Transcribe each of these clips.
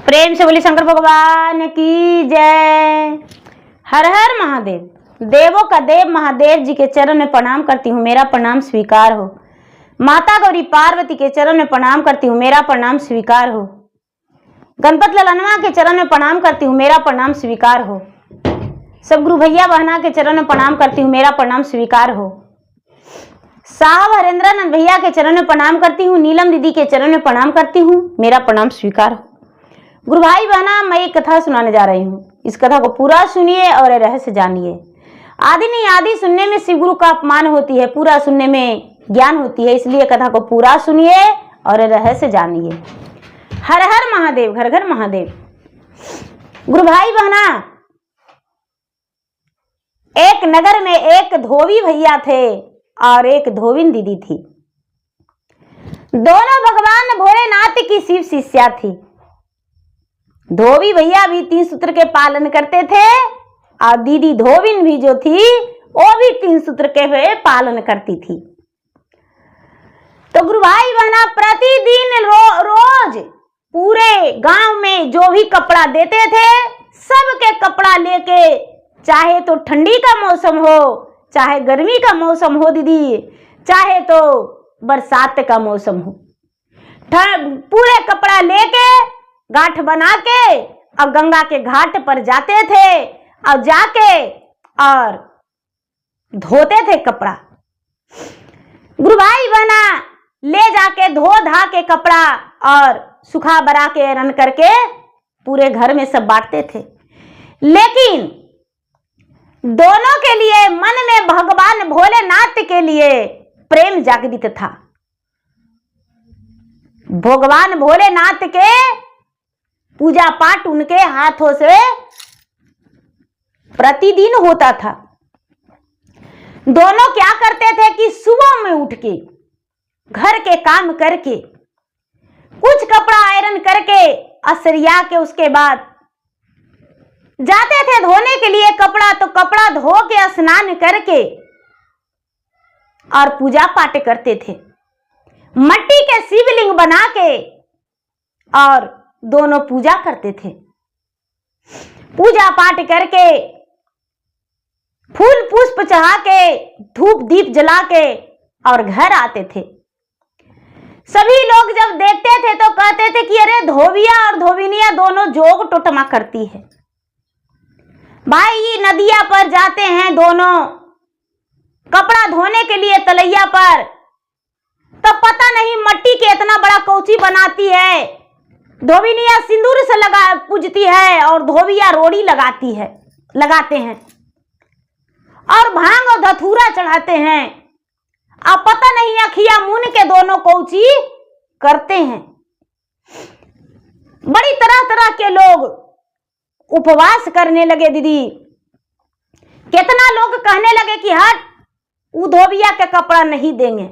प्रेम से बोली शंकर भगवान की जय। हर हर महादेव। देवों का देव महादेव जी के चरण में प्रणाम करती हूँ, मेरा प्रणाम स्वीकार हो। माता गौरी पार्वती के चरण में प्रणाम करती हूँ, मेरा प्रणाम स्वीकार हो। गणपत ललनवा के चरण में प्रणाम करती हूँ, मेरा प्रणाम स्वीकार हो। सब गुरु भैया बहना के चरण में प्रणाम करती हूँ, मेरा प्रणाम स्वीकार हो। साहब हरेंद्रानंद भैया के चरण में प्रणाम करती हूँ, नीलम दीदी के चरण में प्रणाम करती हूँ, मेरा प्रणाम स्वीकार हो। गुरु भाई बहना, मैं एक कथा सुनाने जा रही हूँ। इस कथा को पूरा सुनिए और रहस्य जानिए। आदि नहीं आदि सुनने में शिव गुरु का अपमान होती है, पूरा सुनने में ज्ञान होती है। इसलिए कथा को पूरा सुनिए और रहस्य जानिए। हर हर महादेव, घर घर महादेव। गुरु भाई बहना, एक नगर में एक धोबी भैया थे और एक धोबिन दीदी थी। दोनों भगवान भोलेनाथ की शिव शिष्या थी। धोबी भैया भी 3 सूत्र के पालन करते थे और दीदी धोबिन भी जो थी वो भी 3 सूत्र के पालन करती थी। तो गुरु भाई बहना, प्रतिदिन रोज पूरे गांव में जो भी कपड़ा देते थे, सबके कपड़ा लेके, चाहे तो ठंडी का मौसम हो, चाहे गर्मी का मौसम हो दीदी, चाहे तो बरसात का मौसम हो, पूरे कपड़ा लेके गांठ बना के और गंगा के घाट पर जाते थे और जाके और धोते थे कपड़ा। गुरु भाई बहना, ले जाके धो धा के कपड़ा और सुखा बरा के आयरन करके पूरे घर में सब बांटते थे। लेकिन दोनों के लिए मन में भगवान भोलेनाथ के लिए प्रेम जागृत था। भगवान भोलेनाथ के पूजा पाठ उनके हाथों से प्रतिदिन होता था। दोनों क्या करते थे कि सुबह में उठ के घर के काम करके, कुछ कपड़ा आयरन करके असरिया के, उसके बाद जाते थे धोने के लिए कपड़ा। तो कपड़ा धो के स्नान करके और पूजा पाठ करते थे। मट्टी के शिवलिंग बना के और दोनों पूजा करते थे। पूजा पाठ करके, फूल पुष्प चढ़ा के, धूप दीप जला के और घर आते थे। सभी लोग जब देखते थे तो कहते थे कि अरे धोबिया और धोबिनिया दोनों जोग टोटमा करती है। भाई ये नदिया पर जाते हैं दोनों कपड़ा धोने के लिए तलैया पर, तो पता नहीं मट्टी के इतना बड़ा कौची बनाती है। धोबिनिया सिंदूर से लगा पूजती है और धोबिया रोड़ी लगाते हैं और भांग और धतूरा चढ़ाते हैं। अब पता नहीं अखिया मुन के दोनों कौची करते हैं। बड़ी तरह तरह के लोग उपवास करने लगे दीदी। कितना लोग कहने लगे कि हट, वो धोबिया के कपड़ा नहीं देंगे,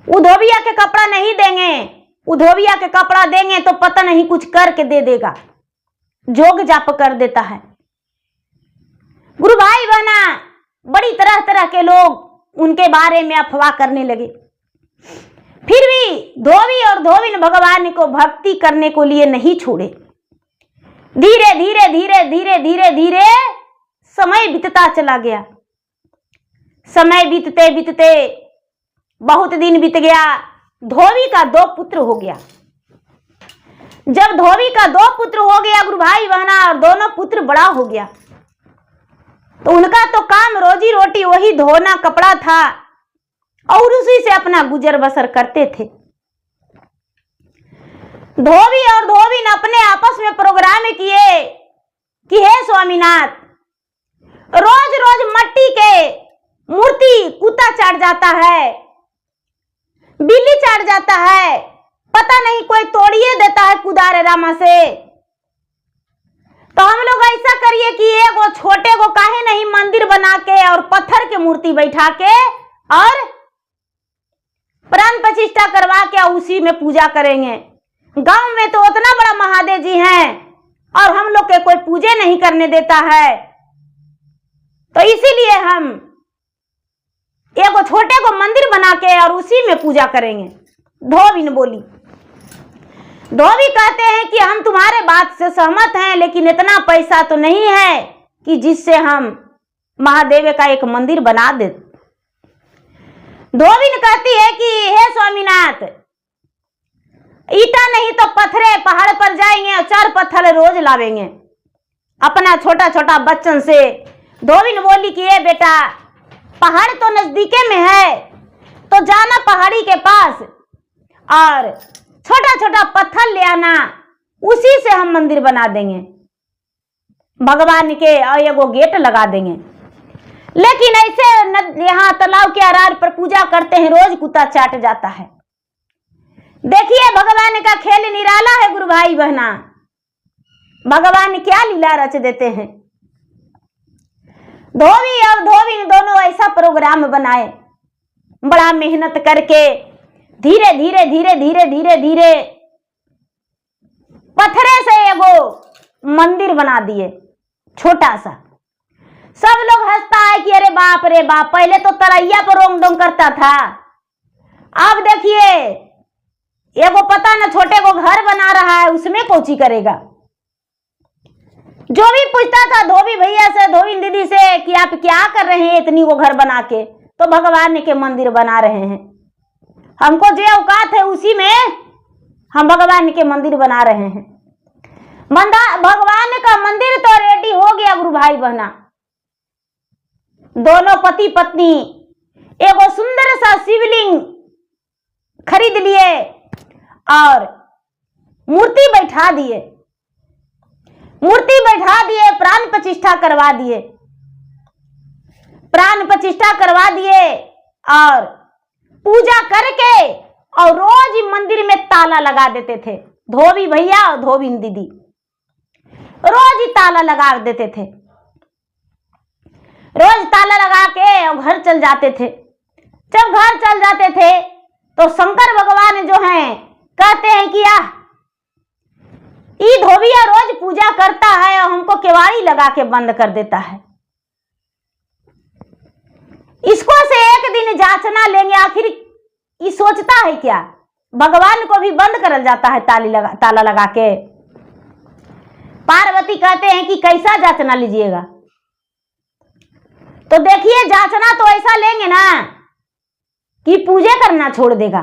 वो धोबिया के कपड़ा नहीं देंगे, वो धोबिया के कपड़ा देंगे तो पता नहीं कुछ करके दे देगा, जोग जाप कर देता है। गुरु भाई बहना, बड़ी तरह तरह के लोग उनके बारे में अफवाह करने लगे। फिर भी धोबी और धोबिन भगवान को भक्ति करने को लिए नहीं छोड़े। धीरे धीरे धीरे धीरे धीरे धीरे समय बीतता चला गया। समय बीतते बीतते बहुत दिन बीत गया। धोबी का 2 पुत्र हो गया। जब धोबी का 2 पुत्र हो गया गुरु भाई बहना, और दोनों पुत्र बड़ा हो गया, तो उनका तो काम रोजी रोटी वही धोना कपड़ा था और उसी से अपना गुजर बसर करते थे। धोबी और धोबिन अपने आपस में प्रोग्राम किए कि हे स्वामीनाथ, रोज रोज मट्टी के मूर्ति कुत्ता चाट जाता है, बिल्ली चाट जाता है, पता नहीं कोई तोड़िए देता है कुदार रामा से। तो हम लोग ऐसा करिए कि एगो छोटे को काहे नहीं मंदिर बना के और पत्थर के मूर्ति बैठा के और प्राण प्रतिष्ठा करवा के उसी में पूजा करेंगे। गांव में तो उतना बड़ा महादेव जी हैं और हम लोग के कोई पूजे नहीं करने देता है, तो इसीलिए हम एगो छोटे को मंदिर बना के और उसी में पूजा करेंगे। धोबिन बोली। धोबी कहते हैं कि हम तुम्हारे बात से सहमत हैं, लेकिन इतना पैसा तो नहीं है कि जिससे हम महादेव का एक मंदिर बना दे। धोबी कहती है कि हे स्वामीनाथ, ईटा नहीं तो पत्थरे पहाड़ पर जाएंगे और 4 पत्थर रोज लावेंगे। अपना छोटा छोटा बच्चन से धोबी बोली कि ये बेटा, पहाड़ तो नजदीके में है, तो जाना पहाड़ी के पास और छोटा छोटा पत्थर ले आना, उसी से हम मंदिर बना देंगे, भगवान के और एगो गेट लगा देंगे। लेकिन ऐसे यहाँ तालाब के अरार पर पूजा करते हैं, रोज कुत्ता चाट जाता है। देखिए भगवान का खेल निराला है गुरु भाई बहना, भगवान क्या लीला रच देते हैं। धोबी और धोबी दोनों ऐसा प्रोग्राम बनाए, बड़ा मेहनत करके धीरे धीरे धीरे धीरे धीरे धीरे पत्थरे से एगो मंदिर बना दिए, छोटा सा। सब लोग हंसता है कि अरे बाप रे बाप, पहले तो तरैया पर रोंग डोंग करता था, अब देखिए एगो पता न छोटे को घर बना रहा है, उसमें कोची करेगा। जो भी पूछता था धोबी भैया से, धोबी दीदी से कि आप क्या कर रहे हैं इतनी वो घर बना के, तो भगवान के मंदिर बना रहे हैं, हमको जो औकात है उसी में हम भगवान के मंदिर बना रहे हैं। भगवान का मंदिर तो रेडी हो गया गुरु भाई बहना। दोनों पति पत्नी एगो सुंदर सा शिवलिंग खरीद लिए और मूर्ति बैठा दिए, प्राण प्रतिष्ठा करवा दिए, और पूजा करके और रोज मंदिर में ताला लगा देते थे। धोबी भैया और धोबी दीदी रोज ही ताला लगा देते थे, रोज ताला लगा के और घर चल जाते थे। जब घर चल जाते थे तो शंकर भगवान जो हैं कहते हैं कि ये धोबिया रोज पूजा करता है और हमको केवाड़ी लगा के बंद कर देता है, इसको से एक दिन जांचना लेंगे, आखिर ये सोचता है क्या। भगवान को भी बंद कर जाता है ताला लगा के। पार्वती कहते हैं कि कैसा जांचना लीजिएगा, तो देखिए जांचना तो ऐसा लेंगे ना कि पूजा करना छोड़ देगा।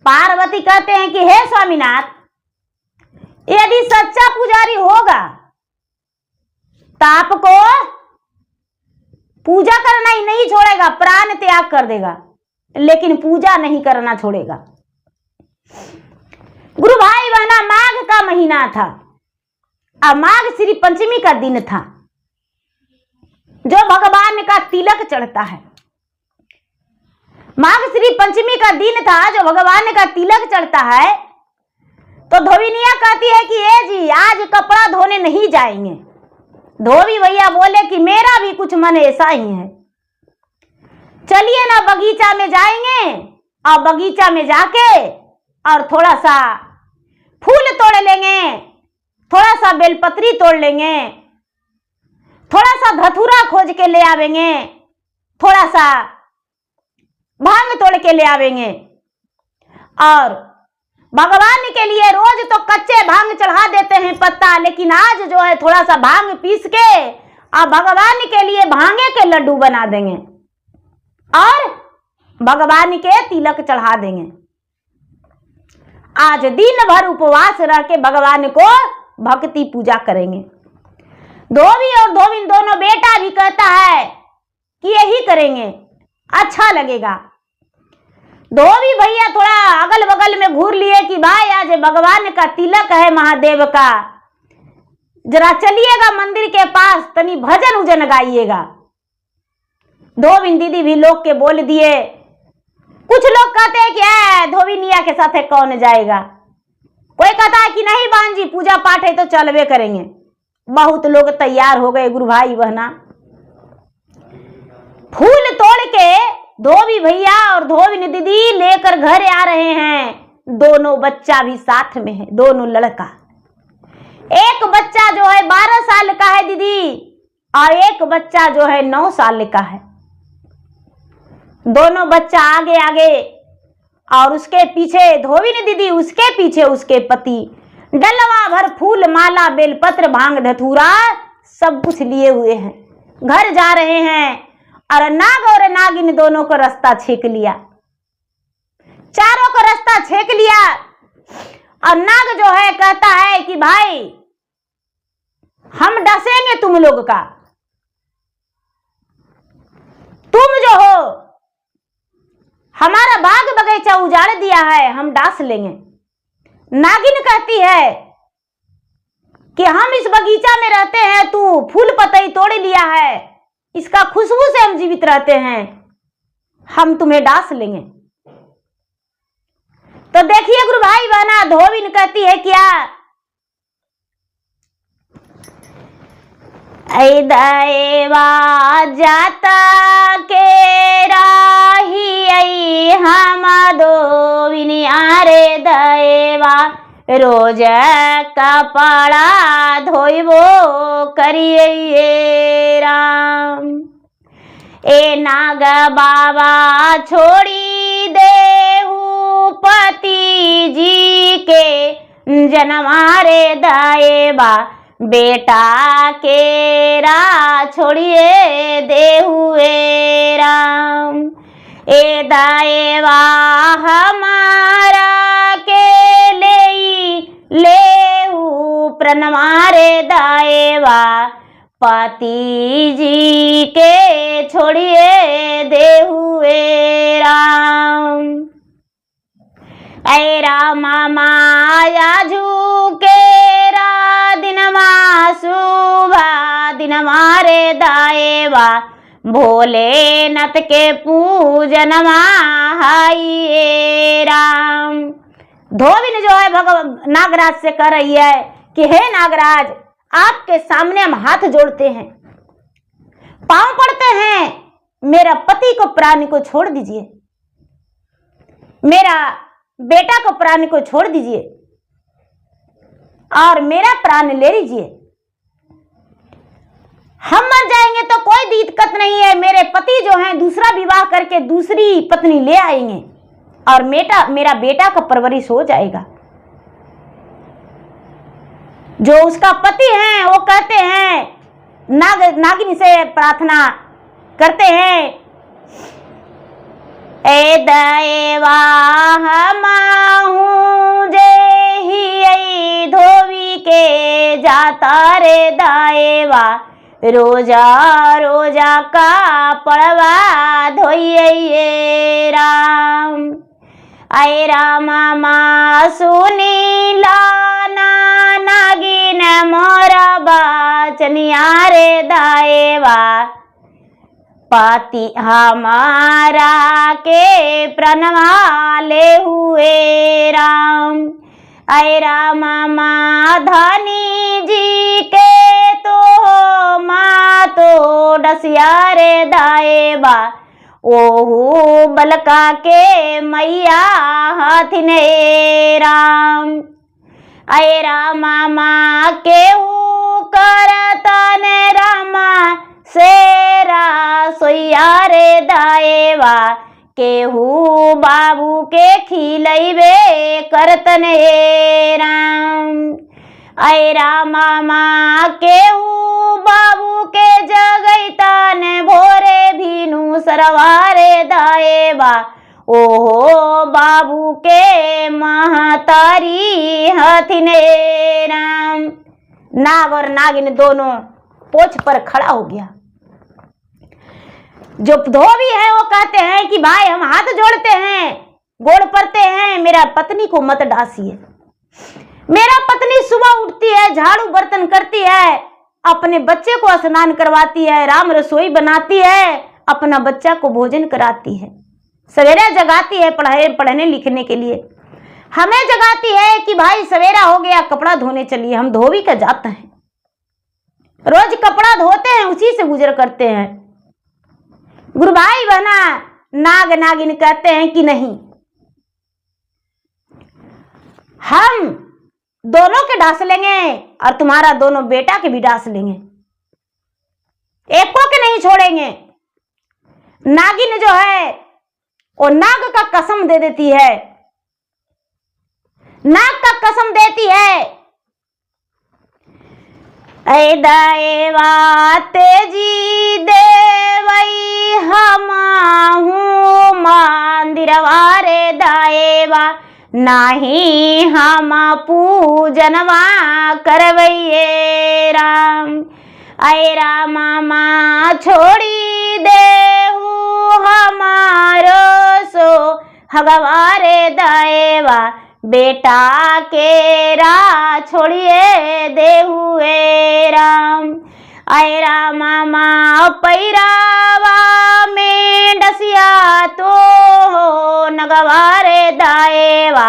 पार्वती कहते हैं कि हे स्वामीनाथ, यदि सच्चा पुजारी होगा तो आपको पूजा करना ही नहीं छोड़ेगा, प्राण त्याग कर देगा, लेकिन पूजा नहीं करना छोड़ेगा। गुरु भाई बहना, माघ का महीना था और माघ श्री पंचमी का दिन था, जो भगवान का तिलक चढ़ता है। माघ श्री पंचमी का दिन था जो भगवान का तिलक चढ़ता है। तो धोबिनिया कहती है कि ए जी, आज कपड़ा धोने नहीं जाएंगे। धोबी भैया बोले कि मेरा भी कुछ मन ऐसा ही है, चलिए ना बगीचा में जाएंगे और बगीचा में जाके और थोड़ा सा फूल तोड़ लेंगे, थोड़ा सा बेलपत्री तोड़ लेंगे, थोड़ा सा धतूरा खोज के ले आवेंगे, थोड़ा सा भांग तोड़ के ले आवेंगे, और भगवान के लिए रोज तो कच्चे भांग चढ़ा देते हैं पत्ता, लेकिन आज जो है थोड़ा सा भांग पीस के और भगवान के लिए भांगे के लड्डू बना देंगे और भगवान के तिलक चढ़ा देंगे। आज दिन भर उपवास रह के भगवान को भक्ति पूजा करेंगे। धोबी और धोबिन दोनों बेटा भी कहता है कि यही करेंगे, अच्छा लगेगा। धोबी भैया थोड़ा अगल बगल में घूर लिए कि भाई आज भगवान का तिलक है महादेव का, जरा चलिएगा मंदिर के पास, तनी भजन उजन गाइएगा। धोबिन दीदी भी लोग के बोल दिए। कुछ लोग कहते हैं कि धोबिनिया के साथ कौन जाएगा, कोई कहता है कि नहीं बहन जी, पूजा पाठ है तो चलवे करेंगे। बहुत लोग तैयार हो गए गुरु भाई बहना। फूल तोड़ के धोबी भैया और धोबिन दीदी लेकर घर आ रहे हैं। दोनों बच्चा भी साथ में है, दोनों लड़का। एक बच्चा जो है 12 साल का है दीदी, और एक बच्चा जो है 9 साल का है। दोनों बच्चा आगे आगे और उसके पीछे धोबिन दीदी, उसके पीछे उसके पति डलवा भर फूल माला बेलपत्र भांग धतूरा सब कुछ लिए हुए हैं, घर जा रहे हैं। और नाग और नागिन दोनों को रास्ता छेक लिया, चारों को रास्ता छेक लिया। और नाग जो है कहता है कि भाई हम डसेंगे तुम लोग का, तुम जो हो हमारा बाग बगीचा उजाड़ दिया है, हम डास लेंगे। नागिन कहती है कि हम इस बगीचा में रहते हैं, तू फूल पतई तोड़ लिया है, इसका खुशबू से हम जीवित रहते हैं, हम तुम्हें डास लेंगे। तो देखिए गुरु भाई बहना, धोबिन कहती है क्या, ऐ दैवा जाता के राही ऐ हम धोबिन आरे दैवा रोज कपड़ा धोइबो करिए राम। ए नाग बाबा छोड़ी देहु पति जी के जनमारे दाएबा बेटा के रा छोड़िए देहुए राम। ए दाएबा हमारा के लेहु प्रणमारे दाएबा पति जी के छोड़िए देहुए राम। ऐ राम माया झूके रा दिन मा शुभा दिन मारे दाएबा भोले नथ के पूजन माहिए राम। धोबिन जो है भगवान नागराज से कह रही है कि हे नागराज, आपके सामने हम हाथ जोड़ते हैं, पांव पड़ते हैं, मेरा पति को प्राणी को छोड़ दीजिए, मेरा बेटा को प्राण को छोड़ दीजिए और मेरा प्राण ले लीजिए। हम मर जाएंगे तो कोई दिक्कत नहीं है, मेरे पति जो हैं दूसरा विवाह करके दूसरी पत्नी ले आएंगे और मेरा बेटा का परवरिश हो जाएगा। जो उसका पति हैं वो कहते हैं, नागिन से प्रार्थना करते हैं, ए दैवा हमाहू जे धोबी के जाता रे दाएवा रोजा रोजा का पड़वा धोइए राम। आए रामा माँ सुनी लाना नागिन मोरा बाचनिया रे दाएवा पति हमारा के प्रणवा ले हुए राम। ऐ राम माँ धनी जी के तो माँ तो डसिया रे दाएबा ओहू बलका के मैया हथिने राम। ऐ राम माँ केहू करतन रामा सेरा सोइया रे दाएवा केहू बाबू के खिलैबे करतन राम। ऐ राम माँ केहू बाबू के जगैतन भोरे भीनु सरवारे दाएबा ओहो बाबू के महतारी हथिने राम। नाग और नागिन दोनों पोछ पर खड़ा हो गया। जो धोबी है वो कहते हैं कि भाई हम हाथ जोड़ते हैं, गोड़ पड़ते हैं, मेरा पत्नी को मत डासिए। मेरा पत्नी सुबह उठती है, झाड़ू बर्तन करती है, अपने बच्चे को स्नान करवाती है, राम रसोई बनाती है, अपना बच्चा को भोजन कराती है, सवेरे जगाती है पढ़ने लिखने के लिए, हमें जगाती है कि भाई सवेरा हो गया कपड़ा धोने चलिए। हम धोबी का जाते हैं, रोज कपड़ा धोते हैं, उसी से गुजर करते हैं। गुरु भाई बहना, नाग नागिन कहते हैं कि नहीं, हम दोनों के डांस लेंगे और तुम्हारा दोनों बेटा के भी डांस लेंगे, एको के नहीं छोड़ेंगे। नागिन जो है और नाग का कसम दे देती है, नाग का कसम देती है, ऐ देवा तेजी देवई हमाहू मंदिरवा रे देवा, नाही हम पूजनवा करवैये राम। ऐ राम माँ छोड़ी देहू हमारो सो हगवारे देवा, बेटा के रा छोड़िए देहुए राम। ऐ राम माँ पैरावा में डसिया तो नगवारे देवा,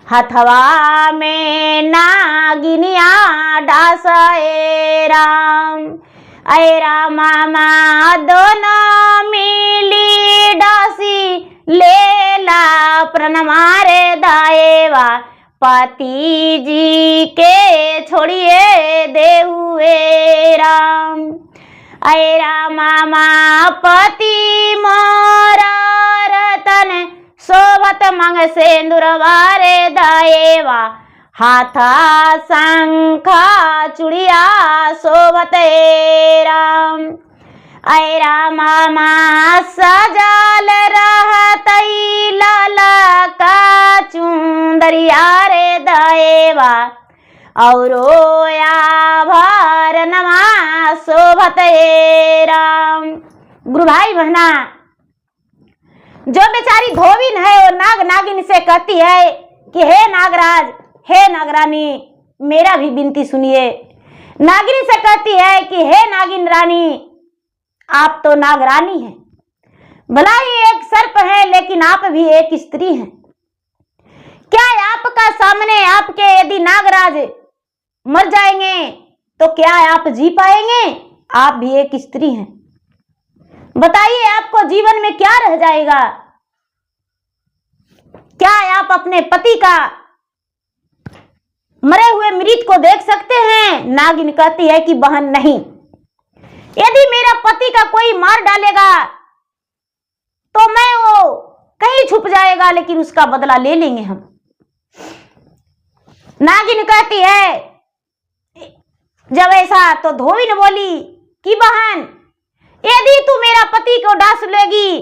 हथवा में नागिनिया डासाए राम। ऐ राम माँ दोनों मिली डासी लेला प्रणमारे देवा, पति जी के छोड़िए देहुए राम। ऐ राम माँ पति मोरा रतन शोभत मंग सिंदूरवारे देवा, हाथा शंखा चूड़िया शोभत राम। ऐ राम माँ सजल रहतई लाला का चुंदरिया रे देवा, औरो आभरणवा शोभत राम। गुरु भाई बहना, जो बेचारी धोबिन है वो नाग नागिन से कहती है कि हे नागराज, हे नागरानी, मेरा भी विनती सुनिए। नागिन से कहती है कि हे नागिन रानी, आप तो नागरानी हैं, भला ही एक सर्प है लेकिन आप भी एक स्त्री हैं। क्या आपका सामने आपके यदि नागराज मर जाएंगे तो क्या आप जी पाएंगे? आप भी एक स्त्री हैं, बताइए आपको जीवन में क्या रह जाएगा? क्या आप अपने पति का मरे हुए मृत को देख सकते हैं? नागिन कहती है कि बहन नहीं, यदि मेरा पति का कोई मार डालेगा तो मैं वो कहीं छुप जाएगा, लेकिन उसका बदला ले लेंगे हम। नागिन कहती है जब ऐसा तो धोबिन बोली कि बहन, यदि तू मेरा पति को डांस लेगी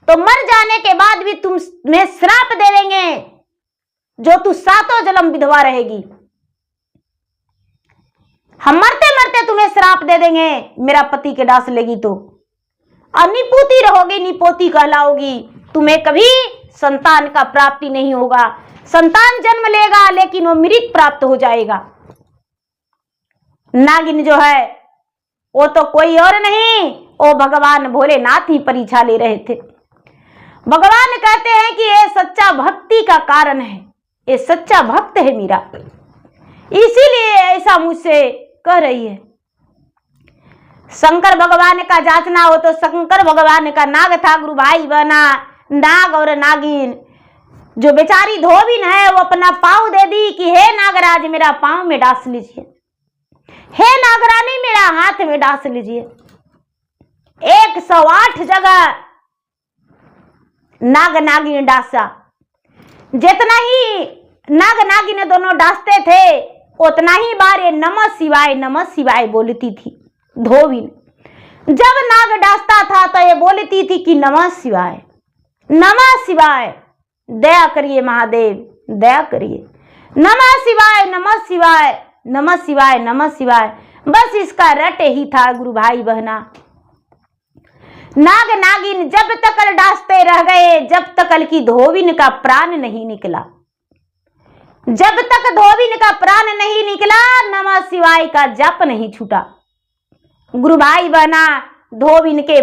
तो मर जाने के बाद भी तुम्हें श्राप दे देंगे, जो तू सातों जन्म विधवा रहेगी। हम मरते मरते तुम्हें श्राप दे देंगे मेरा पति के डांस लेगी तो, और निपोती रहोगी, निपोती कहलाओगी, तुम्हें कभी संतान का प्राप्ति नहीं होगा। संतान जन्म लेगा लेकिन वो मृत प्राप्त हो जाएगा। नागिन जो है वो तो कोई और नहीं, वो भगवान भोलेनाथ ही परीक्षा ले रहे थे। भगवान कहते हैं कि ये सच्चा भक्ति का कारण है, ये सच्चा भक्त है मेरा, इसीलिए ऐसा मुझसे कह रही है। शंकर भगवान का जांचना हो तो शंकर भगवान का नाग था। गुरु भाई बहना, नाग और नागिन, जो बेचारी धोबिन है वो अपना पांव दे दी कि हे नागराज मेरा पांव में डांस लीजिए, हे नागरानी मेरा हाथ में डांस लीजिए। 108 जगह नाग नागिन डांसा। जितना ही नाग नागिन दोनों डांसते थे उतना ही बार ये नमः शिवाय बोलती थी धोबिन। जब नाग डांसता था तो ये बोलती थी कि नमः शिवाय, दया करिए महादेव, दया करिए, नमः शिवाय, नमः शिवाय, नमः शिवाय, नमः शिवाय। बस इसका रट ही था गुरु भाई बहना। नाग नागिन जब तक डांसते रह गए, जब तक की धोबिन का प्राण नहीं निकला। जब तक धोबिन का प्राण नहीं निकला, नमः शिवाय का जप नहीं छूटा। गुरु भाई बहना, धोबिन के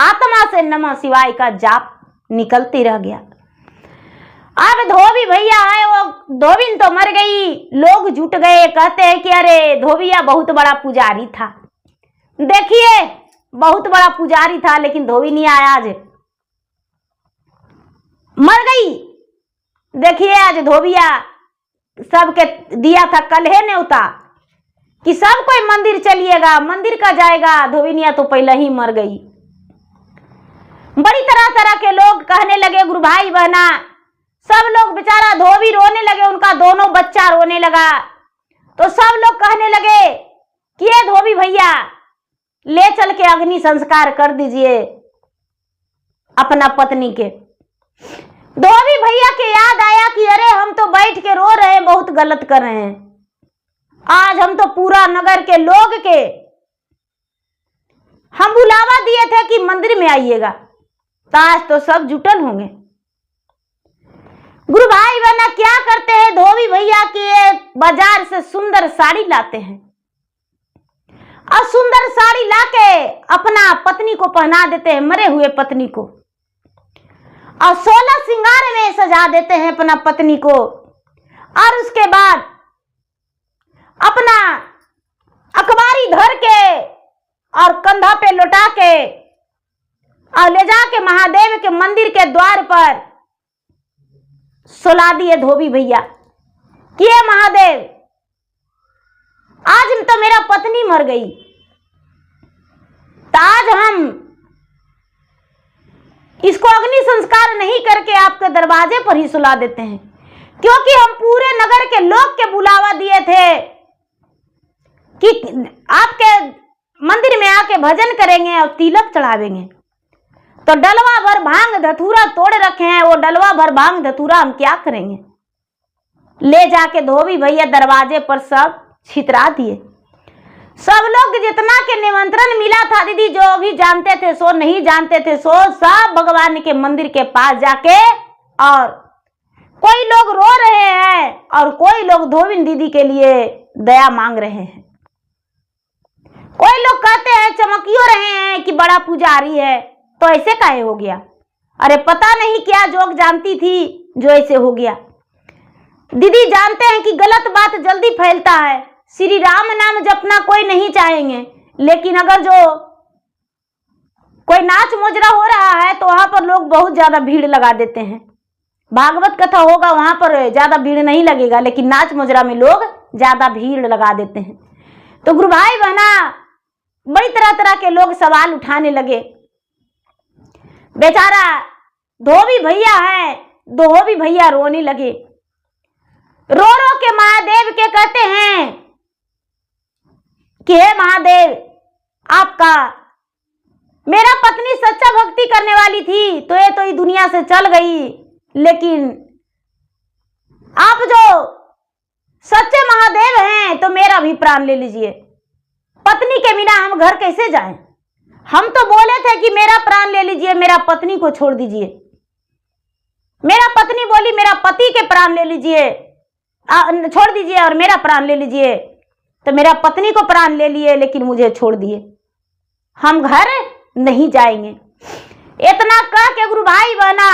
आत्मा से नमः शिवाय का जाप निकलते रह गया। अब धोबी भैया है, वो धोबिन तो मर गई, लोग जुट गए, कहते हैं कि अरे धोबिया बहुत बड़ा पुजारी था, देखिए बहुत बड़ा पुजारी था, लेकिन धोबी नहीं आया, आज मर गई। देखिए आज धोबिया सबके दिया था कलहे न्योता कि सब कोई मंदिर चलिएगा, मंदिर का जाएगा, धोबिनिया तो पहले ही मर गई। बड़ी तरह तरह के लोग कहने लगे, गुरु भाई बहना सब लोग, बेचारा धोबी रोने लगे, उनका दोनों बच्चा रोने लगा। तो सब लोग कहने लगे कि ये धोबी भैया ले चल के अग्नि संस्कार कर दीजिए अपना पत्नी के। धोबी भैया के याद आया कि अरे हम तो बैठ के रो रहे हैं, बहुत गलत कर रहे हैं। आज हम तो पूरा नगर के लोग के हम बुलावा दिए थे कि मंदिर में आइएगा, तो आज तो सब जुटन होंगे। गुरु भाई बहना क्या करते हैं, धोबी भैया के बाजार से सुंदर साड़ी लाते हैं और सुंदर साड़ी लाके अपना पत्नी को पहना देते हैं, मरे हुए पत्नी को, और 16 श्रृंगार में सजा देते हैं अपना पत्नी को। और उसके बाद अपना अखबारी धर के और कंधा पे लौटा के और ले जाके महादेव के मंदिर के द्वार पर सुला दिए धोबी भैया कि ये महादेव, आज तो मेरा पत्नी मर गई, तो आज हम इसको अग्नि संस्कार नहीं करके आपके दरवाजे पर ही सुला देते हैं, क्योंकि हम पूरे नगर के लोग के बुलावा दिए थे कि आपके मंदिर में आके भजन करेंगे और तिलक चढ़ावेंगे। तो डलवा भर भांग धतूरा तोड़ रखे हैं, वो डलवा भर भांग धतूरा हम क्या करेंगे। ले जाके धोबी भैया दरवाजे पर सब छितरा दिए। सब लोग जितना के निमंत्रण मिला था दीदी, जो भी जानते थे सो, नहीं जानते थे सो, सब भगवान के मंदिर के पास जाके, और कोई लोग रो रहे हैं और कोई लोग धोबिन दीदी के लिए दया मांग रहे हैं। कोई लोग कहते हैं चमकियो रहे हैं कि बड़ा पुजारी है, तो ऐसे काहे हो गया। अरे पता नहीं क्या जोग जानती थी जो ऐसे हो गया। दीदी जानते हैं कि गलत बात जल्दी फैलता है। श्री राम नाम जपना कोई नहीं चाहेंगे, लेकिन अगर जो कोई नाच मोजरा हो रहा है तो वहां पर लोग बहुत ज्यादा भीड़ लगा देते हैं। भागवत कथा होगा वहां पर ज्यादा भीड़ नहीं लगेगा, लेकिन नाच मोजरा में लोग ज्यादा भीड़ लगा देते हैं। तो गुरु भाई बहना बड़ी तरह तरह के लोग सवाल उठाने लगे। बेचारा धोबी भैया है, धोबी भैया रोने लगे, रो रो के महादेव के कहते हैं कि हे महादेव, आपका मेरा पत्नी सच्चा भक्ति करने वाली थी तो ये तो दुनिया से चल गई, लेकिन आप जो सच्चे महादेव हैं तो मेरा भी प्राण ले लीजिए। पत्नी के बिना हम घर कैसे जाएं? हम तो बोले थे कि मेरा प्राण ले लीजिए, मेरा पत्नी को छोड़ दीजिए। मेरा पत्नी बोली मेरा पति के प्राण ले लीजिए, छोड़ दीजिए और मेरा प्राण ले लीजिए। तो मेरा पत्नी को प्राण ले लिए, लेकिन मुझे छोड़ दिए, हम घर नहीं जाएंगे। इतना कह के गुरु भाई बहना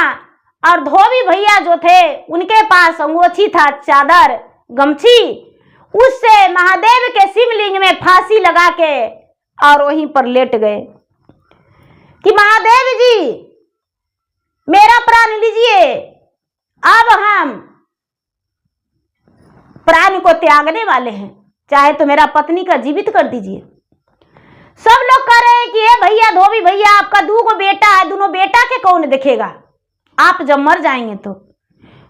और धोबी भैया जो थे उनके पास अंगोछी था, चादर गमछी, उससे महादेव के शिवलिंग में फांसी लगा के और वहीं पर लेट गए कि महादेव जी मेरा प्राण लीजिए, अब हम प्राण को त्यागने वाले हैं, चाहे तो मेरा पत्नी का जीवित कर दीजिए। सब लोग कह रहे हैं कि हे भैया धोबी भैया, आपका 2 बेटा है, दोनों बेटा के कौन देखेगा, आप जब मर जाएंगे तो।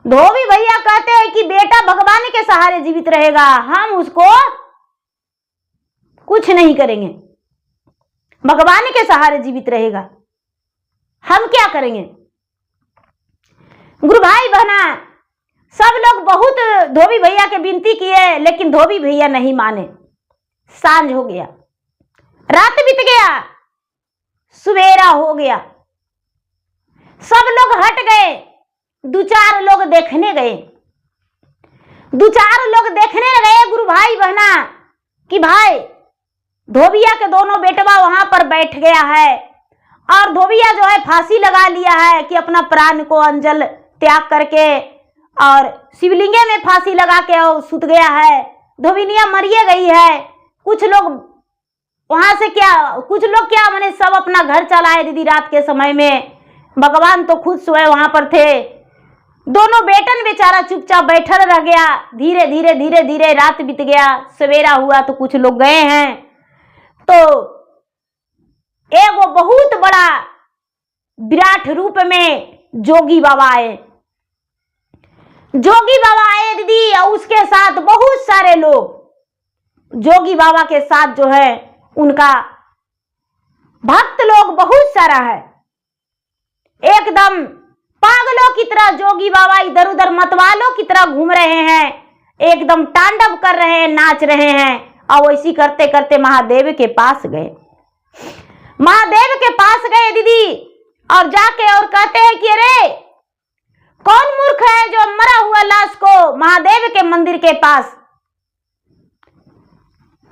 धोबी भैया कहते हैं कि बेटा भगवान के सहारे जीवित रहेगा, हम उसको कुछ नहीं करेंगे, भगवान के सहारे जीवित रहेगा, हम क्या करेंगे। गुरु भाई बहना सब लोग बहुत धोबी भैया के विनती किए, लेकिन धोबी भैया नहीं माने। सांझ हो गया, रात बीत गया, सवेरा हो गया, सब लोग हट गए, 2-4 लोग देखने गए। 2-4 लोग देखने गए गुरु भाई बहना कि भाई धोबिया के दोनों बेटवा वहां पर बैठ गया है और धोबिया जो है फांसी लगा लिया है कि अपना प्राण को अंजल त्याग करके और शिवलिंगे में फांसी लगा के और सुत गया है, धोबिनिया मरिए गई है। कुछ लोग वहां से कुछ लोग क्या माने सब अपना घर चलाए दीदी। रात के समय में भगवान तो खुद सोए वहां पर थे। दोनों बेटन बेचारा चुपचाप बैठल रह गया। धीरे धीरे धीरे धीरे रात बीत गया, सवेरा हुआ तो कुछ लोग गए हैं। तो एगो बहुत बड़ा विराट रूप में जोगी बाबा आए। जोगी बाबा आए दीदी, और उसके साथ बहुत सारे लोग। जोगी बाबा के साथ जो है उनका भक्त लोग बहुत सारा है। एकदम पागलों की तरह जोगी बाबा इधर उधर मतवालों की तरह घूम रहे हैं, एकदम तांडव कर रहे हैं, नाच रहे हैं। और वैसी करते करते महादेव के पास गए। महादेव के पास गए दीदी, और जाके और कहते हैं कि अरे कौन मूर्ख है जो मरा हुआ लाश को महादेव के मंदिर के पास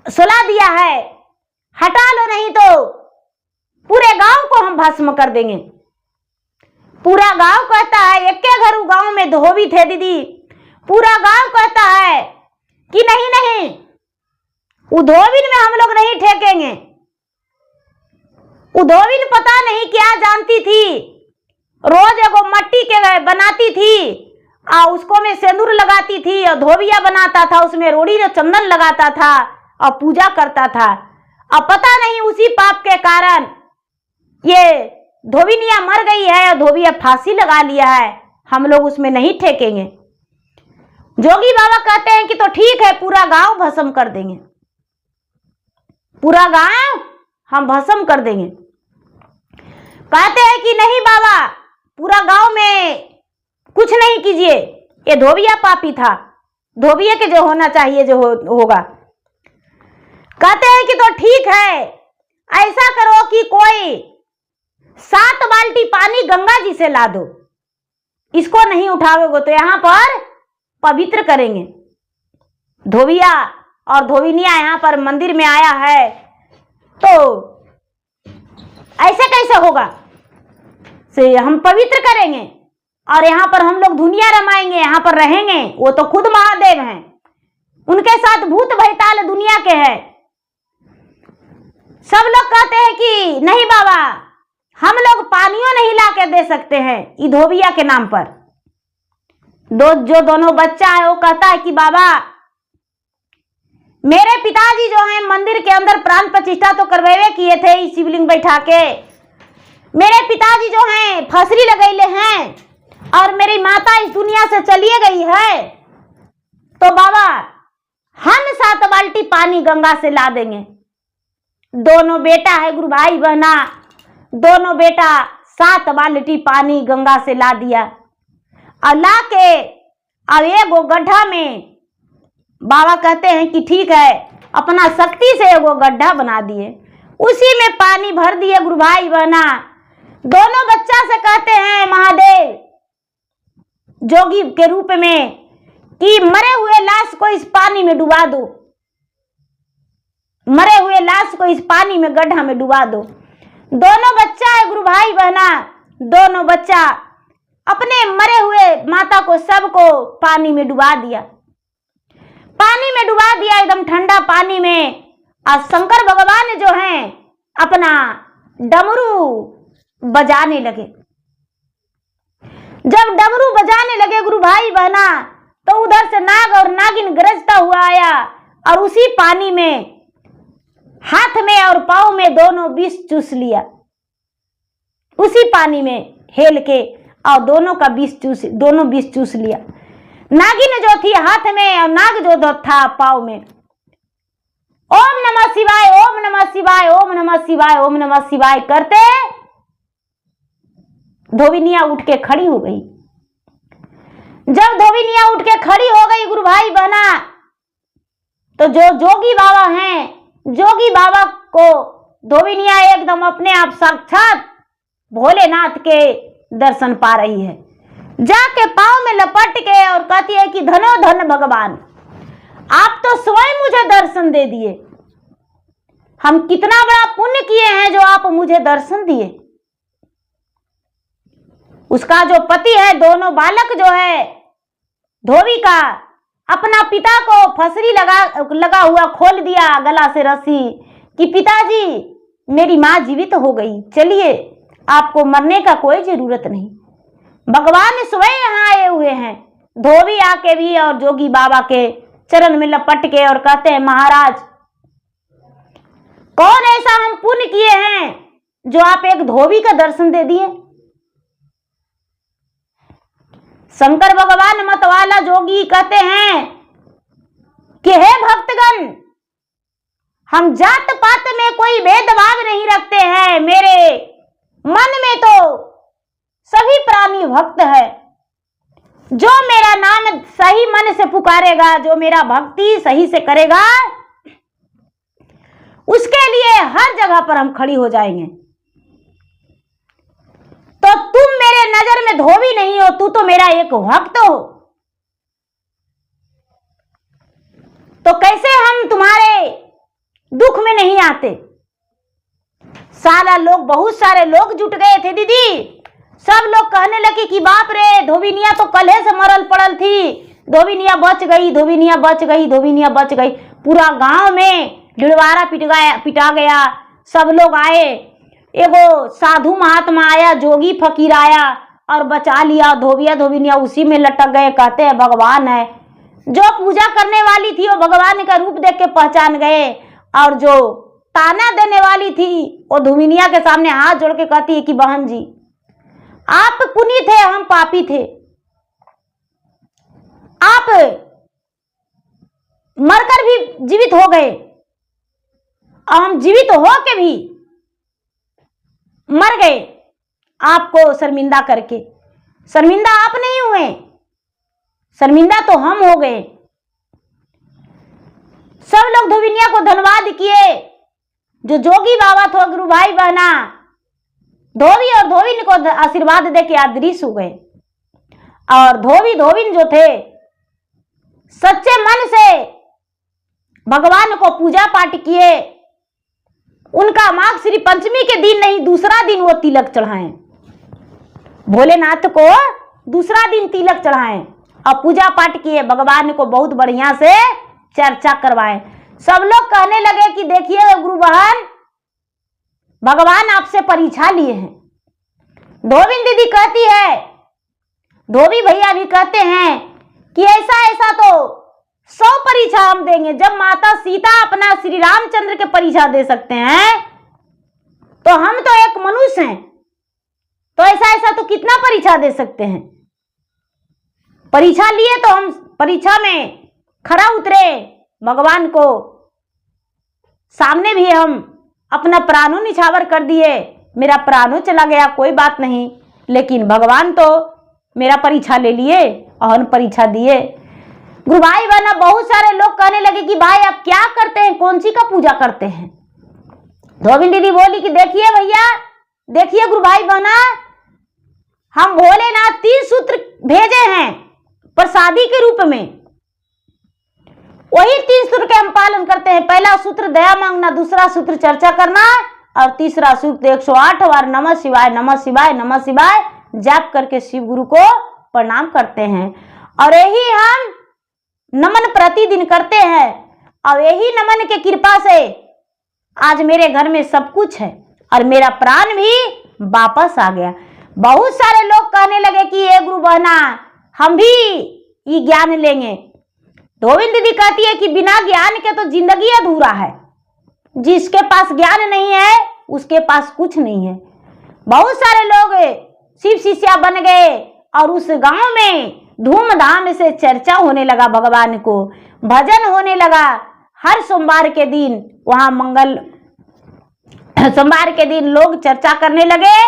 सुला दिया है, हटा लो नहीं तो पूरे गांव को हम भस्म कर देंगे। पूरा गांव कहता है, एक के घर गांव में धोबी थे दीदी, पूरा गांव कहता है कि नहीं नहीं, वो धोबिन में हम लोग नहीं ठेकेंगे। वो धोबिन पता नहीं क्या जानती थी, रोज एगो मट्टी के बनाती थी और उसको में सिंदूर लगाती थी, और धोबिया बनाता था, उसमें रोड़ी और चंदन लगाता था और पूजा करता था। अब पता नहीं उसी पाप के कारण ये धोबिनिया मर गई है और धोबिया फांसी लगा लिया है, हम लोग उसमें नहीं ठेकेंगे। जोगी बाबा कहते हैं कि तो ठीक है, पूरा गांव भस्म कर देंगे, पूरा गांव हम भस्म कर देंगे। कहते हैं कि नहीं बाबा, पूरा गांव में कुछ नहीं कीजिए, ये धोबिया पापी था, धोबिया के जो होना चाहिए जो होगा। कहते हैं कि तो ठीक है, ऐसा करो कि कोई 7 बाल्टी पानी गंगा जी से ला दो, इसको नहीं उठाओगे तो यहां पर पवित्र करेंगे। धोबिया और धोबिनिया यहाँ पर मंदिर में आया है, तो ऐसे कैसे होगा, से हम पवित्र करेंगे और यहाँ पर हम लोग दुनिया रमाएंगे, यहाँ पर रहेंगे। वो तो खुद महादेव हैं, उनके साथ भूत भैताल दुनिया के हैं। सब लोग कहते हैं कि नहीं बाबा, हम लोग पानियों नहीं ला के दे सकते हैं ई धोबिया के नाम पर। जो दोनों बच्चा है वो कहता है कि बाबा, मेरे पिताजी जो हैं मंदिर के अंदर प्राण प्रतिष्ठा तो करवावे किए थे इस शिवलिंग बैठा के, मेरे पिताजी जो हैं फसरी लगैले हैं और मेरी माता इस दुनिया से चलिए गई है, तो बाबा हम 7 बाल्टी पानी गंगा से ला देंगे। दोनों बेटा है गुरु भाई बहना, दोनों बेटा 7 बाल्टी पानी गंगा से ला दिया और ला के अब एगो गड्ढा में बाबा कहते हैं कि ठीक है, अपना शक्ति से एगो गड्ढा बना दिए, उसी में पानी भर दिए गुरु भाई बहना। दोनों बच्चा से कहते हैं महादेव जोगी के रूप में कि मरे हुए लाश को इस पानी में डुबा दो, मरे हुए लाश को इस पानी में गड्ढा में डुबा दो। दोनों बच्चा है गुरु भाई बहना, दोनों बच्चा अपने मरे हुए माता को सबको पानी में डुबा दिया, पानी में डुबा दिया एकदम ठंडा पानी में। और शंकर भगवान जो हैं अपना डमरू बजाने लगे। जब डमरू बजाने लगे गुरु भाई बहना, तो उधर से नाग और नागिन गरजता हुआ आया और उसी पानी में हाथ में और पाँव में दोनों विष चूस लिया, उसी पानी में हेल के और दोनों विष चूस लिया। नागिन जो थी हाथ में और नाग जो था पाँव में। ओम नमः शिवाय, ओम नमः शिवाय, ओम नमः शिवाय, ओम नमः शिवाय करते धोबिनिया उठ के खड़ी हो गई। जब धोबिनिया उठ के खड़ी हो गई गुरु भाई बहना, तो जो जोगी बाबा हैं, जोगी बाबा को धोबिनिया एकदम अपने आप साक्षात भोलेनाथ के दर्शन पा रही है। जाके पाँव में लपट के और कहती है कि धनो धन भगवान, आप तो स्वयं मुझे दर्शन दे दिए, हम कितना बड़ा पुण्य किए हैं जो आप मुझे दर्शन दिए। उसका जो पति है, दोनों बालक जो है धोबी का, अपना पिता को फसरी लगा हुआ खोल दिया गला से रस्सी कि पिताजी मेरी माँ जीवित हो गई, चलिए आपको मरने का कोई जरूरत नहीं। भगवान स्वयं यहाँ आए हुए हैं। धोबी आके भी और जोगी बाबा के चरण में लपट के और कहते हैं महाराज, कौन ऐसा हम पुण्य किए हैं जो आप एक धोबी का दर्शन दे दिए। शंकर भगवान मतवाला जोगी कहते हैं कि हे भक्तगण, हम जात पात में कोई भेदभाव नहीं रखते हैं, मेरे मन में तो सभी प्राणी भक्त है। जो मेरा नाम सही मन से पुकारेगा, जो मेरा भक्ति सही से करेगा, उसके लिए हर जगह पर हम खड़ी हो जाएंगे। तो तुम मेरे नजर में धोबी नहीं हो, तू तो मेरा एक भक्त हो। तो कैसे हम तुम्हारे दुख में नहीं आते। साला लोग, बहुत सारे लोग जुट गए थे दीदी। सब लोग कहने लगे कि बाप रे, धोबिनिया तो कल से मरल पड़ल थी, धोबिनिया बच गई, धोबिनिया बच गई, धोबिनिया बच गई। पूरा गांव में डिड़वारा पिटा गया। सब लोग आए, एगो साधु महात्मा आया, जोगी फकीर आया और बचा लिया। धोबिया धोबिनिया उसी में लटक गए। कहते हैं भगवान है। जो पूजा करने वाली थी वो भगवान का रूप देख के पहचान गए, और जो ताना देने वाली थी वो धोबिनिया के सामने हाथ जोड़ के कहती है कि बहन जी, आप पुनीत थे, हम पापी थे। आप मरकर भी जीवित हो गए और हम जीवित हो के भी मर गए, आपको शर्मिंदा करके। शर्मिंदा आप नहीं हुए, शर्मिंदा तो हम हो गए। सब लोग धोबिनिया को धन्यवाद किए। जो जोगी बाबा थे, गुरु भाई बहना, धोबी और धोबिन को आशीर्वाद देके अदृश्य हो गए। और धोबी धोबिन जो थे, सच्चे मन से भगवान को पूजा पाठ किए। उनका माघ श्री पंचमी के दिन नहीं, दूसरा दिन वो तिलक चढ़ाएं, भोलेनाथ को दूसरा दिन तिलक चढ़ाएं और पूजा पाठ किए। भगवान को बहुत बढ़िया से चर्चा करवाएं। सब लोग कहने लगे कि देखिए गुरु बहन, भगवान आपसे परीक्षा लिए हैं। धोबिन दीदी कहती है, धोबी भैया भी कहते हैं कि ऐसा ऐसा तो 100 परीक्षा हम देंगे। जब माता सीता अपना श्री रामचंद्र के परीक्षा दे सकते हैं, तो हम तो एक मनुष्य हैं, तो ऐसा ऐसा तो कितना परीक्षा दे सकते हैं। परीक्षा लिए तो हम परीक्षा में खरा उतरे। भगवान को सामने भी हम अपना प्राणों निछावर कर दिए। मेरा प्राणों चला गया, कोई बात नहीं, लेकिन भगवान तो मेरा परीक्षा ले लिए और परीक्षा दिए। गुरु भाई बहना, बहुत सारे लोग कहने लगे कि भाई आप क्या करते हैं, कौन सी का पूजा करते हैं। धोबिन दीदी बोली कि देखिए भैया, देखिए गुरु भाई बहना, हम भोलेनाथ 3 सूत्र भेजे हैं प्रसादी के रूप में। वही 3 सूत्र के हम पालन करते हैं। पहला सूत्र दया मांगना, दूसरा सूत्र चर्चा करना, और तीसरा सूत्र 108 बार नमः शिवाय नमः शिवाय नमः शिवाय जाप करके शिव गुरु को प्रणाम करते हैं। और यही हम नमन प्रतिदिन करते हैं, और यही नमन के कृपा से आज मेरे घर में सब कुछ है और मेरा प्राण भी वापस आ गया। बहुत सारे लोग कहने लगे कि ये गुरु बहना, हम भी ये ज्ञान लेंगे। धोबिन दीदी कहती है कि बिना ज्ञान के तो जिंदगी अधूरा है। जिसके पास ज्ञान नहीं है उसके पास कुछ नहीं है। बहुत सारे लोग शिव शिष्या बन गए और उस गांव में धूमधाम से चर्चा होने लगा, भगवान को भजन होने लगा। हर सोमवार के दिन वहां सोमवार के दिन लोग चर्चा करने लगे।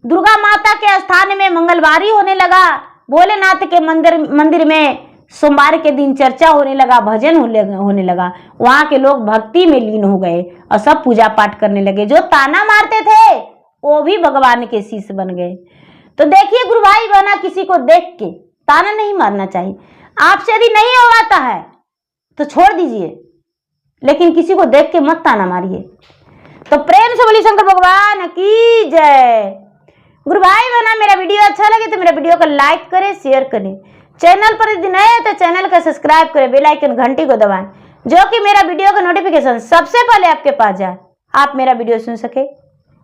दुर्गा माता के स्थान में मंगलवारी होने लगा। भोलेनाथ के मंदिर में सोमवार के दिन चर्चा होने लगा, भजन होने लगा। वहां के लोग भक्ति में लीन हो गए और सब पूजा पाठ करने लगे। जो ताना मारते थे वो भी भगवान के शिष्य बन गए। तो देखिए गुरु भाई बहना, किसी को देख के ताना नहीं मारना चाहिए। आपसे यदि नहीं हो आता है तो छोड़ दीजिए, लेकिन किसी को देख के मत ताना मारिए। तो प्रेम से बोलिए शंकर भगवान की जय। गुरु भाई बहना, मेरा वीडियो अच्छा लगे तो मेरा वीडियो को लाइक करें, शेयर करें। चैनल पर यदि नए हैं तो चैनल को सब्सक्राइब करें, बेल आइकन घंटी को दबाएं, जो कि मेरा वीडियो का नोटिफिकेशन सबसे पहले आपके पास जाए, आप मेरा वीडियो सुन सके।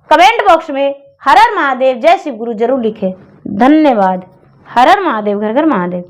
कमेंट बॉक्स में हर हर महादेव, जय शिव गुरु जरूर लिखें। धन्यवाद। हर हर महादेव, घर घर महादेव।